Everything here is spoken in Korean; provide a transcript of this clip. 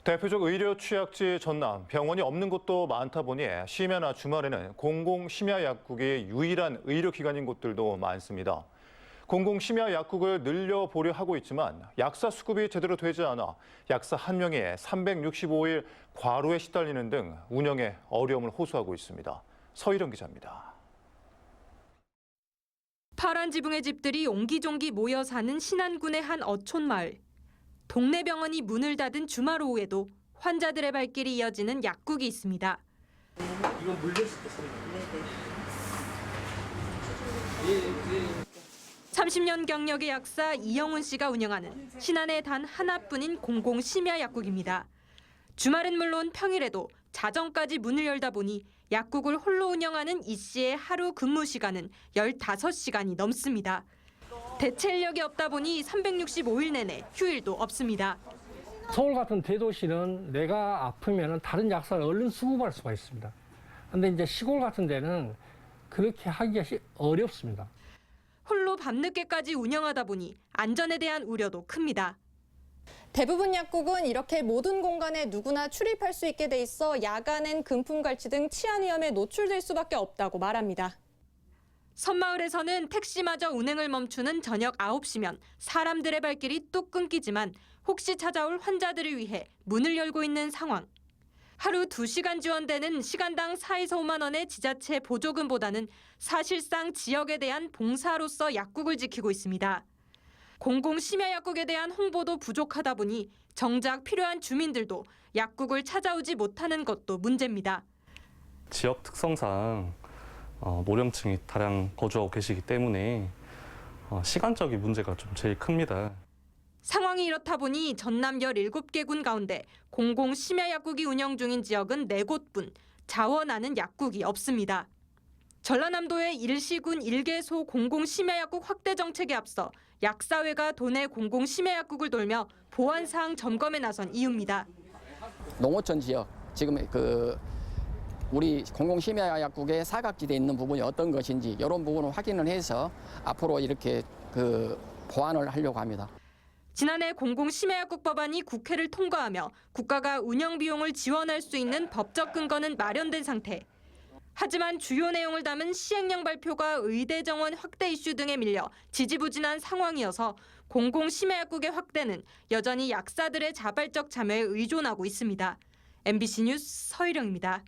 대표적 의료 취약지 전남, 병원이 없는 곳도 많다 보니 심야나 주말에는 공공심야약국이 유일한 의료기관인 곳들도 많습니다. 공공심야약국을 늘려보려 하고 있지만 약사 수급이 제대로 되지 않아 약사 한 명이 365일 과로에 시달리는 등 운영에 어려움을 호소하고 있습니다. 서희령 기자입니다. 파란 지붕의 집들이 옹기종기 모여 사는 신안군의 한 어촌 마을. 동네 병원이 문을 닫은 주말 오후에도 환자들의 발길이 이어지는 약국이 있습니다. 이건 물렸을 때 소리. 네네. 30년 경력의 약사 이영훈 씨가 운영하는 신안에 단 하나뿐인 공공심야약국입니다. 주말은 물론 평일에도 자정까지 문을 열다 보니 약국을 홀로 운영하는 이 씨의 하루 근무 시간은 15시간이 넘습니다. 대체 인력이 없다 보니 365일 내내 휴일도 없습니다. 서울 같은 대도시는 내가 아프면 다른 약사를 얼른 수급할 수가 있습니다. 그런데 이제 시골 같은 데는 그렇게 하기가 어렵습니다. 홀로 밤늦게까지 운영하다 보니 안전에 대한 우려도 큽니다. 대부분 약국은 이렇게 모든 공간에 누구나 출입할 수 있게 돼 있어 야간엔 금품갈취 등 치안 위험에 노출될 수밖에 없다고 말합니다. 섬마을에서는 택시마저 운행을 멈추는 저녁 9시면 사람들의 발길이 뚝 끊기지만 혹시 찾아올 환자들을 위해 문을 열고 있는 상황. 하루 2시간 지원되는 시간당 4에서 5만 원의 지자체 보조금보다는 사실상 지역에 대한 봉사로서 약국을 지키고 있습니다. 공공심야약국에 대한 홍보도 부족하다 보니 정작 필요한 주민들도 약국을 찾아오지 못하는 것도 문제입니다. 지역 특성상 노령층이 다량 거주하고 계시기 때문에 시간적인 문제가 좀 제일 큽니다. 상황이 이렇다 보니 전남 17개 군 가운데 공공심야약국이 운영 중인 지역은 4곳뿐 자원하는 약국이 없습니다. 전라남도의 일시군 1개소 공공심야약국 확대 정책에 앞서 약사회가 도내 공공심야약국을 돌며 보안사항 점검에 나선 이유입니다. 농어촌 지역 지금 우리 공공심야약국의 사각지대에 있는 부분이 어떤 것인지 이런 부분을 확인을 해서 앞으로 이렇게 보완을 하려고 합니다. 지난해 공공심야약국 법안이 국회를 통과하며 국가가 운영 비용을 지원할 수 있는 법적 근거는 마련된 상태. 하지만 주요 내용을 담은 시행령 발표가 의대 정원 확대 이슈 등에 밀려 지지부진한 상황이어서 공공심야약국의 확대는 여전히 약사들의 자발적 참여에 의존하고 있습니다. MBC 뉴스 서희령입니다.